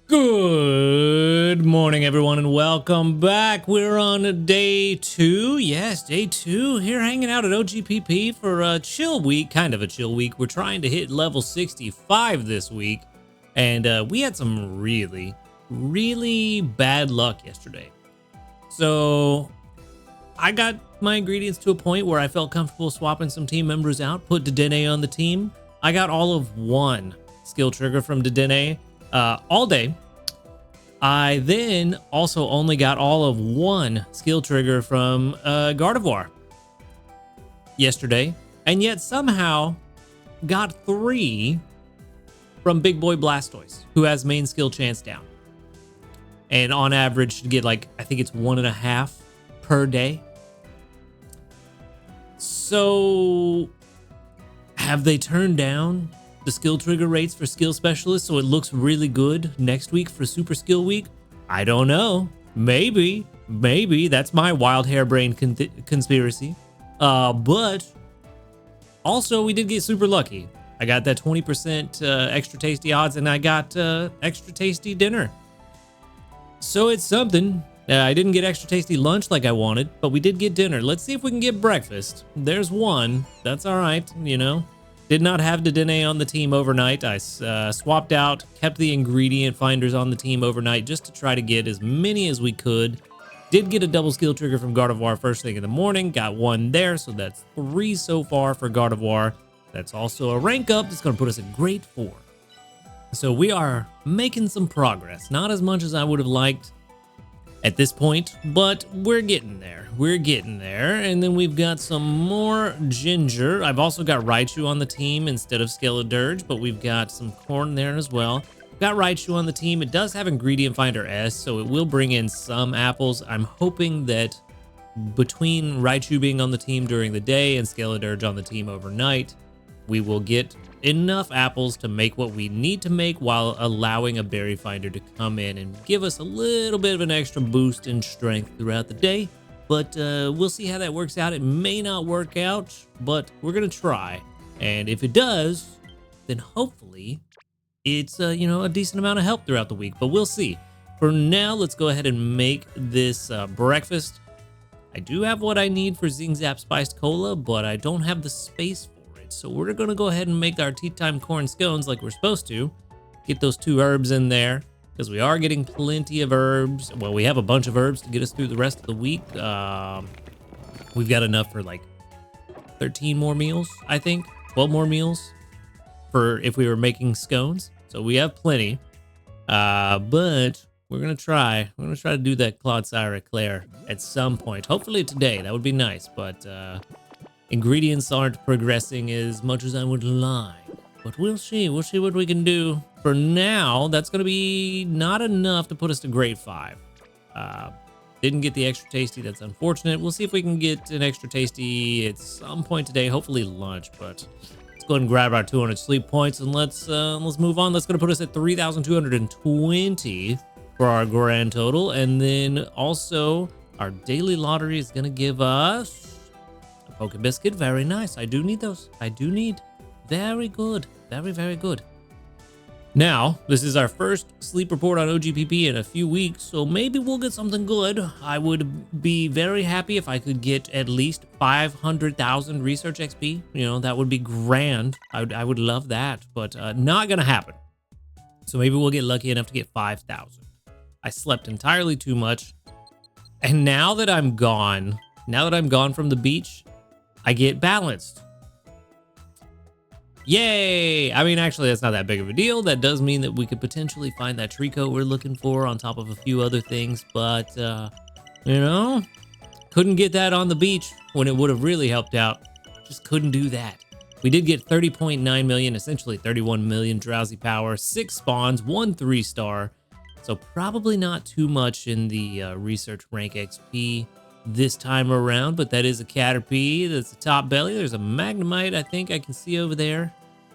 Good morning, everyone, and welcome back. We're on day 2. Yes, day 2. Here hanging out at OGPP for a chill week, kind of a chill week. We're trying to hit level 65 this week, and we had some really bad luck yesterday. So I got my ingredients to a point where I felt comfortable swapping some team members out, put Dedenne on the team. I got all of one skill trigger from Dedenne all day. I then also only got all of one skill trigger from Gardevoir yesterday, and yet somehow got 3 from Big Boy Blastoise, who has main skill chance down. And on average should get like, I think it's 1.5 per day. So have they turned down the skill trigger rates for skill specialists so it looks really good next week for super skill week? I don't know. Maybe that's my wild harebrained conspiracy. But also we did get super lucky. I got that 20% extra tasty odds, and I got extra tasty dinner. So it's something. I didn't get extra tasty lunch like I wanted, but we did get dinner. Let's see if we can get breakfast. There's one. That's all right, you know. Did not have Dedenne on the team overnight. I swapped out, kept the ingredient finders on the team overnight just to try to get as many as we could. Did get a double skill trigger from Gardevoir first thing in the morning. Got 1 there, so that's 3 so far for Gardevoir. That's also a rank up. That's going to put us at grade 4. So we are making some progress. Not as much as I would have liked at this point, but we're getting there. And then we've got some more ginger. I've also got Raichu on the team instead of Skeledirge, but we've got some corn there as well. Got Raichu on the team. It does have ingredient finder S, so it will bring in some apples. I'm hoping that between Raichu being on the team during the day and Skeledirge on the team overnight, we will get enough apples to make what we need to make while allowing a berry finder to come in and give us a little bit of an extra boost in strength throughout the day. But we'll see how that works out. It may not work out, but we're gonna try. And if it does, then hopefully it's a decent amount of help throughout the week. But we'll see. For now, let's go ahead and make this breakfast. I do have what I need for Zing Zap Spiced Cola, but I don't have the space for it. So we're gonna go ahead and make our tea time corn scones like we're supposed to. Get those 2 herbs in there, because we are getting plenty of herbs. Well, we have a bunch of herbs to get us through the rest of the week. We've got enough for like 13 more meals, I think. 12 more meals for if we were making scones. So we have plenty. But we're gonna try. We're gonna try to do that Clodsire Eclair at some point. Hopefully today. That would be nice. But ingredients aren't progressing as much as I would like. But we'll see. We'll see what we can do. For now, that's going to be not enough to put us to grade 5. Didn't get the extra tasty. That's unfortunate. We'll see if we can get an extra tasty at some point today. Hopefully lunch. But let's go ahead and grab our 200 sleep points and let's move on. That's going to put us at 3,220 for our grand total. And then also our daily lottery is going to give us a Poke Biscuit. Very nice. I do need those. I do need. Very good. Very good. Now, this is our first sleep report on OGPP in a few weeks, so maybe we'll get something good. I would be very happy if I could get at least 500,000 research XP. You know, that would be grand. I would love that, but not gonna happen. So maybe we'll get lucky enough to get 5,000. I slept entirely too much, and now that I'm gone from the beach, I get balanced. Yay! I mean, actually, that's not that big of a deal. That does mean that we could potentially find that Trico we're looking for on top of a few other things, but, couldn't get that on the beach when it would have really helped out. Just couldn't do that. We did get 30.9 million, essentially 31 million drowsy power, 6 spawns, 1 3-star, so probably not too much in the research rank XP this time around, but that is a Caterpie. That's a top belly. There's a Magnemite I think I can see over there,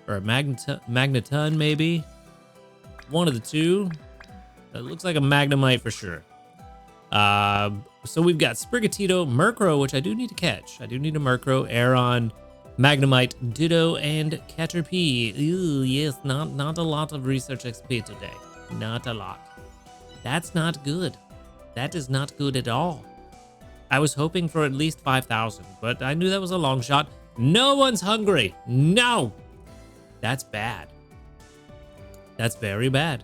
or a Magneton maybe. One of the two. It looks like a Magnemite for sure. So we've got Sprigatito, Murkrow, which I do need to catch. I do need a Murkrow, Aeron, Magnemite, Ditto, and Caterpie. Ooh, yes, not a lot of research XP today. Not a lot. That's not good. That is not good at all. I was hoping for at least 5,000, but I knew that was a long shot. No one's hungry. No. That's bad. That's very bad.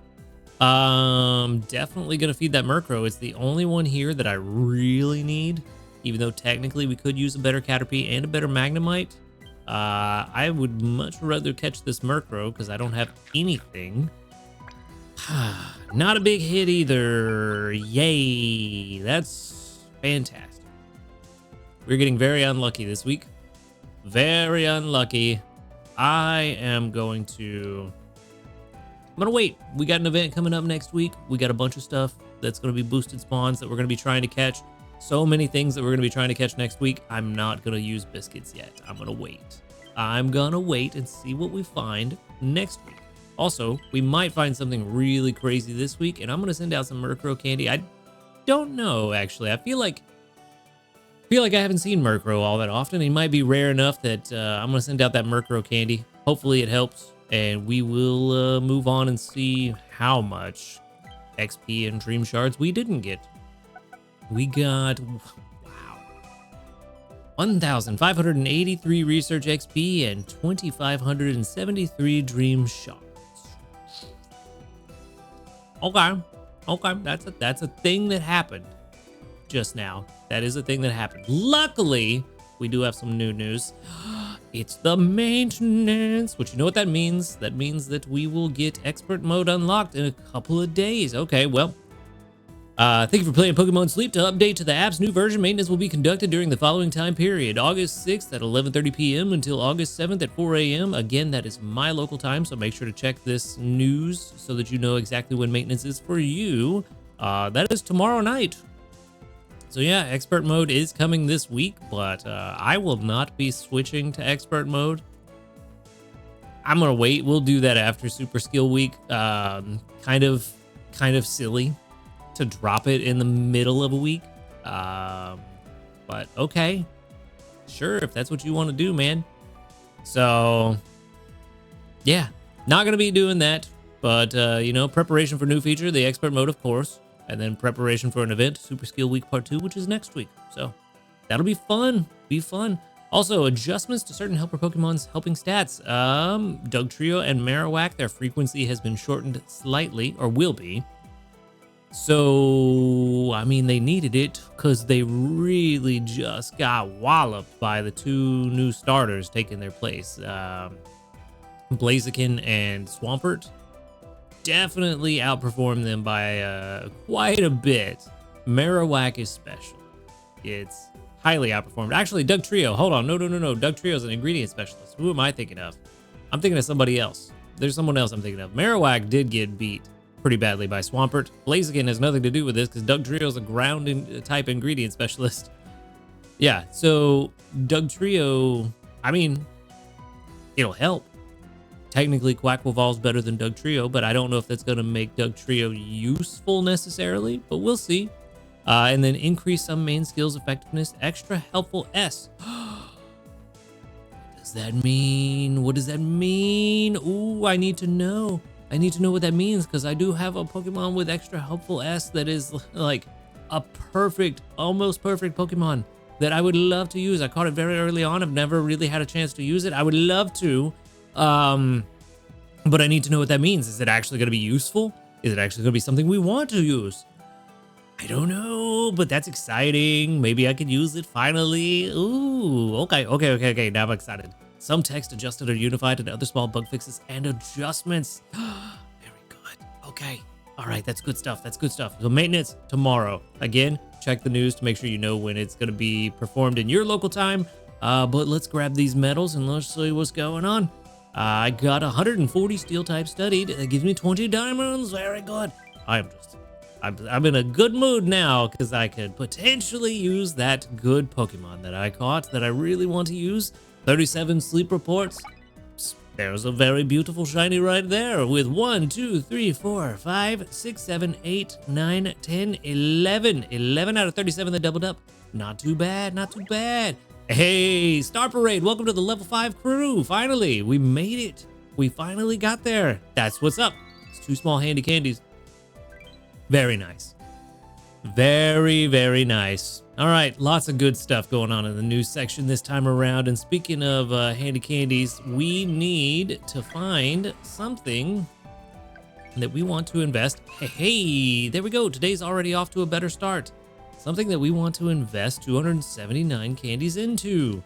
Definitely gonna feed that Murkrow. It's the only one here that I really need, even though technically we could use a better Caterpie and a better Magnemite. I would much rather catch this Murkrow because I don't have anything. Not a big hit either. Yay. That's fantastic. We're getting very unlucky this week. Very unlucky. I'm gonna wait. We got an event coming up next week. We got a bunch of stuff that's going to be boosted spawns that we're going to be trying to catch. So many things that we're going to be trying to catch next week. I'm not going to use biscuits yet. I'm going to wait. I'm going to wait and see what we find next week. Also, we might find something really crazy this week, and I'm going to send out some Murkrow candy. I don't know, actually. I feel like I haven't seen Murkrow all that often. He might be rare enough that I'm going to send out that Murkrow candy. Hopefully it helps. And we will move on and see how much XP and Dream Shards we didn't get. We got, wow, 1,583 Research XP and 2,573 Dream Shards. Okay, that's a thing that happened just now. That is a thing that happened. Luckily, we do have some new news. It's the maintenance, which you know what that means. That means that we will get expert mode unlocked in a couple of days. Okay, well, thank you for playing Pokemon Sleep. To update to the app's new version, maintenance will be conducted during the following time period. August 6th at 11:30 p.m. until August 7th at 4 a.m. Again, that is my local time, so make sure to check this news so that you know exactly when maintenance is for you. That is tomorrow night. So yeah, expert mode is coming this week, but I will not be switching to expert mode. I'm gonna wait. We'll do that after Super Skill Week. Kind of silly to drop it in the middle of a week. But okay, sure, if that's what you want to do, man. So yeah, not gonna be doing that. But you know, preparation for new feature, the expert mode, of course. And then preparation for an event, Super Skill Week Part 2, which is next week. So that'll be fun. Also, adjustments to certain helper Pokemon's helping stats. Dugtrio and Marowak, their frequency has been shortened slightly, or will be. So, I mean, they needed it because they really just got walloped by the two new starters taking their place. Blaziken and Swampert. Definitely outperformed them by quite a bit. Marowak is special. It's highly outperformed. Actually, Dugtrio. Hold on. No. Dugtrio is an ingredient specialist. Who am I thinking of? I'm thinking of somebody else. There's someone else I'm thinking of. Marowak did get beat pretty badly by Swampert. Blaziken has nothing to do with this because Dugtrio is a ground type ingredient specialist. Yeah, so Dugtrio, I mean, it'll help. Technically, Quaquaval's better than Dugtrio, but I don't know if that's going to make Dugtrio useful necessarily, but we'll see. And then increase some main skills effectiveness, extra helpful S. What does that mean? What does that mean? Ooh, I need to know. I need to know what that means because I do have a Pokemon with extra helpful S that is like a perfect, almost perfect Pokemon that I would love to use. I caught it very early on. I've never really had a chance to use it. I would love to. But I need to know what that means. Is it actually going to be useful? Is it actually going to be something we want to use? I don't know, but that's exciting. Maybe I could use it finally. Ooh, okay. Now I'm excited. Some text adjusted or unified into other small bug fixes and adjustments. Very good. Okay. All right, that's good stuff. So maintenance tomorrow. Again, check the news to make sure you know when it's going to be performed in your local time. But let's grab these medals and let's see what's going on. I got 140 steel type studied. That gives me 20 diamonds. Very good. I'm in a good mood now because I could potentially use that good Pokemon that I caught that I really want to use. 37 sleep reports. There's a very beautiful shiny right there with 1, 2, 3, 4, 5, 6, 7, 8, 9, 10, 11. 11 out of 37 that doubled up. Not too bad. Hey, Star Parade, welcome to the level 5 crew. Finally, we made it. We finally got there. That's what's up. It's 2 small handy candies. Very nice. Very, very nice. All right, lots of good stuff going on in the news section this time around. And speaking of handy candies, we need to find something that we want to invest. Hey, there we go. Today's already off to a better start. Something that we want to invest 279 candies into.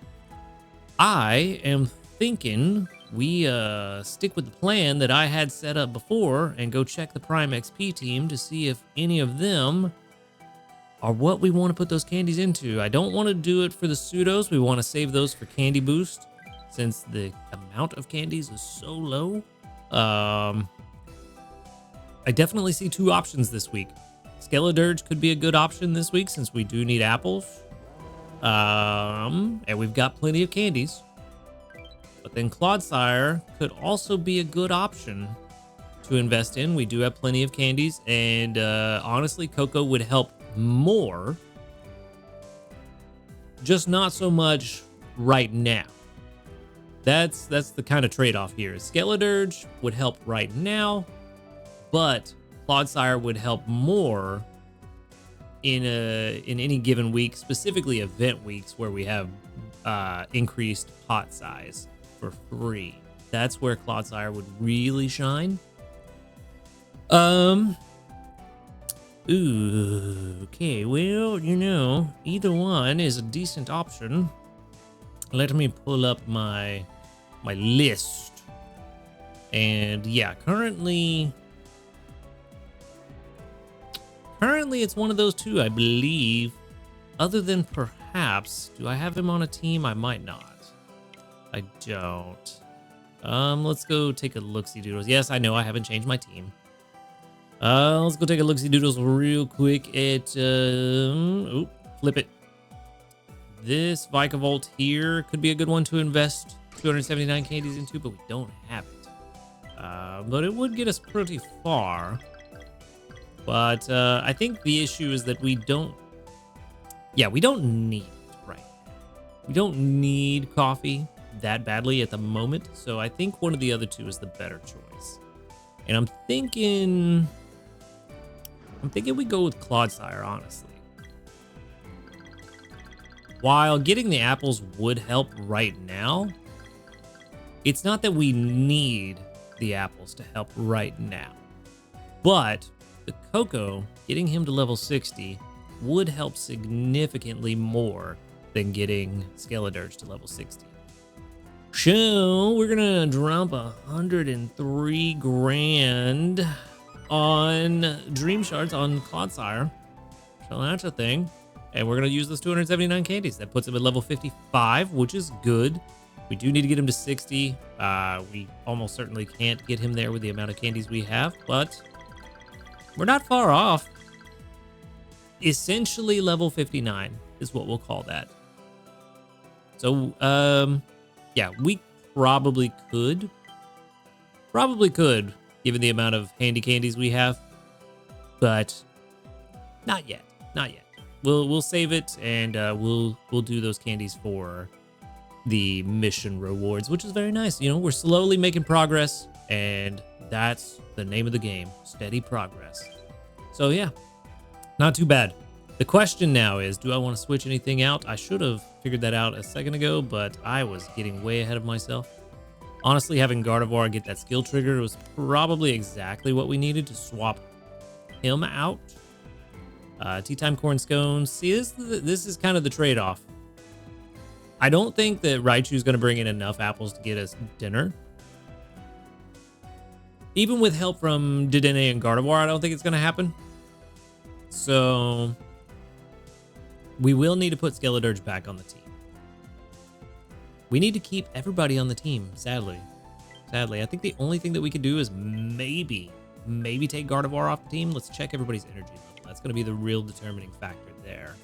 I am thinking we stick with the plan that I had set up before and go check the Prime XP team to see if any of them are what we want to put those candies into. I don't want to do it for the pseudos. We want to save those for Candy Boost since the amount of candies is so low. I definitely see two options this week. Skeledirge could be a good option this week since we do need apples. And we've got plenty of candies. But then Clodsire could also be a good option to invest in. We do have plenty of candies, and honestly, Coco would help more, just not so much right now. That's the kind of trade-off here. Skeledirge would help right now, but Clodsire would help more in any given week, specifically event weeks where we have increased pot size for free. That's where Clodsire would really shine. Ooh, okay, well, either one is a decent option. Let me pull up my list. And yeah, currently it's one of those two, I believe. Other than perhaps, do I have him on a team? I might not. I don't. Let's go take a look-see doodles. Yes, I know I haven't changed my team. Let's go take a look-see doodles real quick at, flip it. This Vikavolt here could be a good one to invest 279 candies into, but we don't have it. But it would get us pretty far. But I think the issue is that we don't need it right now. We don't need coffee that badly at the moment, so I think one of the other two is the better choice. And I'm thinking we go with Clodsire, honestly. While getting the apples would help right now, it's not that we need the apples to help right now. But the Coco, getting him to level 60, would help significantly more than getting Skeledirge to level 60. So we're gonna drop 103 grand on Dream Shards on Clodsire. So that's a thing. And we're gonna use those 279 candies. That puts him at level 55, which is good. We do need to get him to 60. We almost certainly can't get him there with the amount of candies we have, but we're not far off. Essentially level 59 is what we'll call that. So, yeah, we probably could, given the amount of handy candies we have, but not yet. We'll save it, and we'll do those candies for the mission rewards, which is very nice. We're slowly making progress, and that's the name of the game: steady progress. So yeah, not too bad. The question now is, do I want to switch anything out? I should have figured that out a second ago, but I was getting way ahead of myself. Honestly, having Gardevoir get that skill trigger was probably exactly what we needed to swap him out. Tea Time Corn Scones. See, this is kind of the trade-off. I don't think that Raichu's going to bring in enough apples to get us dinner. Even with help from Dedenne and Gardevoir, I don't think it's going to happen. So we will need to put Skeledirge back on the team. We need to keep everybody on the team, sadly. I think the only thing that we could do is maybe take Gardevoir off the team. Let's check everybody's energy level. That's going to be the real determining factor there.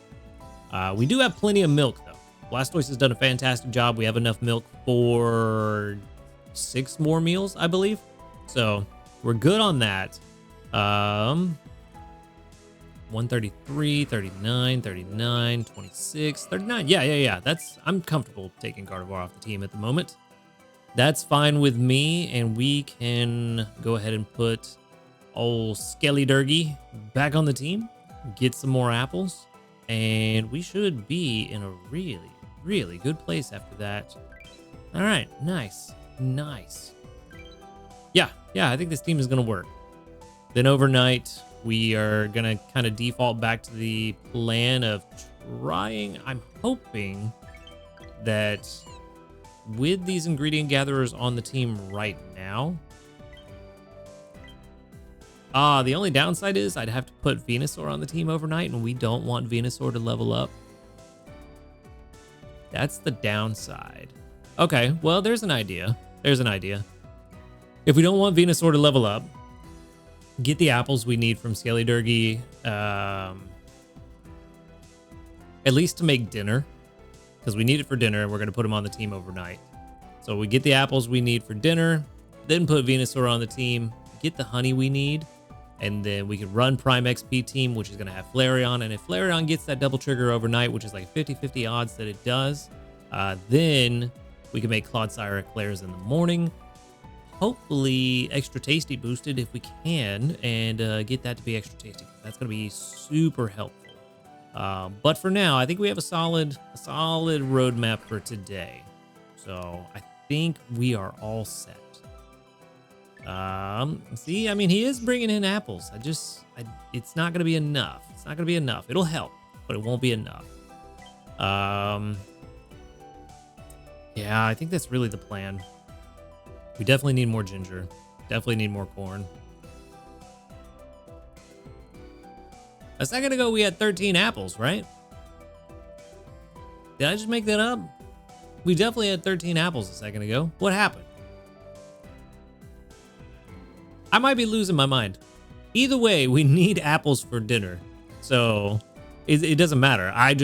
We do have plenty of milk, though. Blastoise has done a fantastic job. We have enough milk for 6 more meals, I believe. So we're good on that. 133, 39, 39, 26, 39. Yeah. I'm comfortable taking Gardevoir off the team at the moment. That's fine with me, and we can go ahead and put old Skelly Durgy back on the team, get some more apples, and we should be in a really, really good place after that. All right, nice. Yeah, I think this team is going to work. Then overnight, we are going to kind of default back to the plan of trying. I'm hoping that with these ingredient gatherers on the team right now, the only downside is I'd have to put Venusaur on the team overnight, and we don't want Venusaur to level up. That's the downside. Okay, well, there's an idea. If we don't want Venusaur to level up, get the apples we need from Skelly Durgy, at least to make dinner, because we need it for dinner, and we're going to put him on the team overnight. So we get the apples we need for dinner, then put Venusaur on the team, get the honey we need, and then we can run Prime XP team, which is going to have Flareon. And if Flareon gets that double trigger overnight, which is like 50-50 odds that it does, then we can make Clodsire Eclairs in the morning. Hopefully extra tasty boosted if we can, and get that to be extra tasty. That's going to be super helpful. But for now, I think we have a solid roadmap for today. So I think we are all set. See, I mean, he is bringing in apples. It's not going to be enough. It'll help, but it won't be enough. Yeah, I think that's really the plan. We definitely need more ginger. Definitely need more corn. A second ago, we had 13 apples, right? Did I just make that up? We definitely had 13 apples a second ago. What happened? I might be losing my mind. Either way, we need apples for dinner. So it doesn't matter. I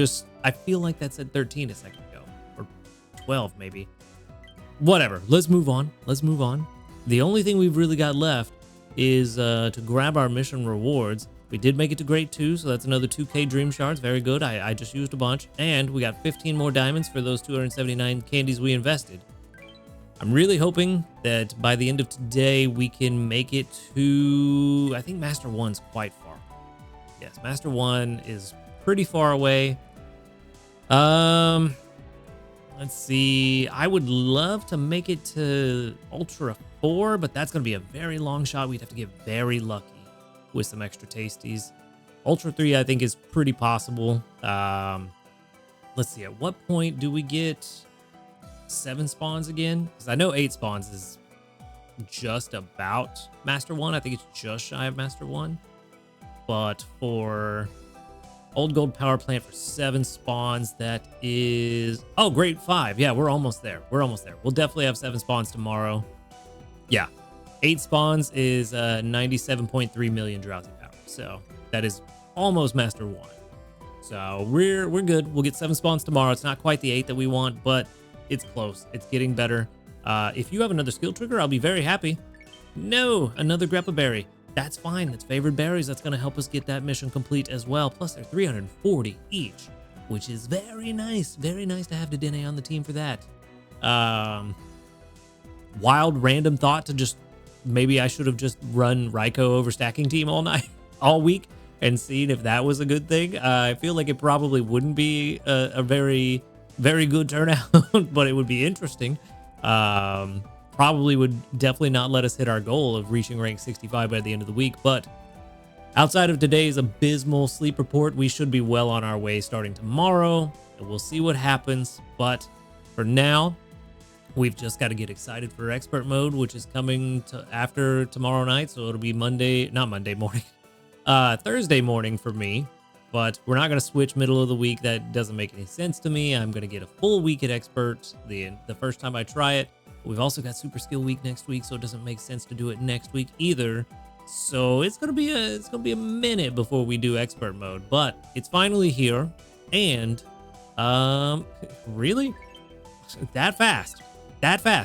feel like that said 13 a second ago. Or 12 maybe. Whatever. Let's move on. The only thing we've really got left is to grab our mission rewards. We did make it to grade 2, so that's another 2k dream shards. Very good. I just used a bunch. And we got 15 more diamonds for those 279 candies we invested. I'm really hoping that by the end of today, we can make it to, I think Master 1's quite far. Yes, Master 1 is pretty far away. Let's see. I would love to make it to Ultra 4, but that's going to be a very long shot. We'd have to get very lucky with some extra tasties. Ultra 3, I think, is pretty possible. Let's see. At what point do we get 7 spawns again? Because I know 8 spawns is just about Master 1. I think it's just shy of Master 1. But for Old Gold Power Plant for 7 spawns, that is... Oh, grade 5. Yeah, we're almost there. We'll definitely have 7 spawns tomorrow. Yeah. 8 spawns is 97.3 million drowsy power. So that is almost Master 1. So we're good. We'll get 7 spawns tomorrow. It's not quite the 8 that we want, but it's close. It's getting better. If you have another skill trigger, I'll be very happy. No, another Grappa Berry. That's fine. That's favored berries. That's going to help us get that mission complete as well. Plus, they're 340 each, which is very nice. Very nice to have Dedenne on the team for that. Wild random thought to just, maybe I should have just run Raikou over stacking team all week and seen if that was a good thing. I feel like it probably wouldn't be a very, very good turnout, but it would be interesting. Probably would definitely not let us hit our goal of reaching rank 65 by the end of the week. But outside of today's abysmal sleep report, we should be well on our way starting tomorrow. And we'll see what happens. But for now, we've just got to get excited for expert mode, which is coming after tomorrow night. So it'll be Thursday morning for me. But we're not going to switch middle of the week. That doesn't make any sense to me. I'm going to get a full week at expert the first time I try it. We've also got Super Skill Week next week, so it doesn't make sense to do it next week either. So it's gonna be a minute before we do expert mode, but it's finally here. And really, that fast?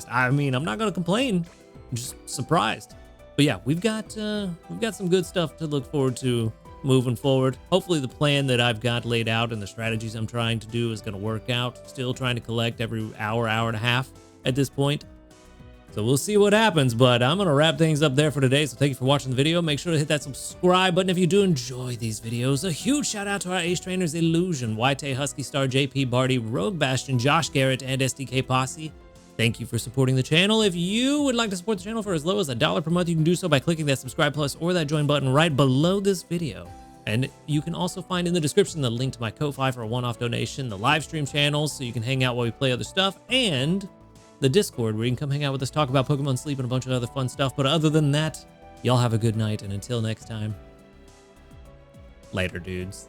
I mean, I'm not gonna complain. I'm just surprised. But yeah, we've got some good stuff to look forward to moving forward. Hopefully, the plan that I've got laid out and the strategies I'm trying to do is gonna work out. Still trying to collect every hour and a half at this point. So we'll see what happens, but I'm going to wrap things up there for today. So thank you for watching the video. Make sure to hit that subscribe button if you do enjoy these videos. A huge shout out to our Ace Trainers Illusion, YT Husky Star, JP Barty, Rogue Bastion, Josh Garrett, and SDK Posse. Thank you for supporting the channel. If you would like to support the channel for as low as $1 per month, you can do so by clicking that subscribe plus or that join button right below this video. And you can also find in the description the link to my Ko-Fi for a one-off donation, the live stream channels so you can hang out while we play other stuff, and the Discord where you can come hang out with us, talk about Pokemon Sleep and a bunch of other fun stuff. But other than that, y'all have a good night, and until next time, later, dudes.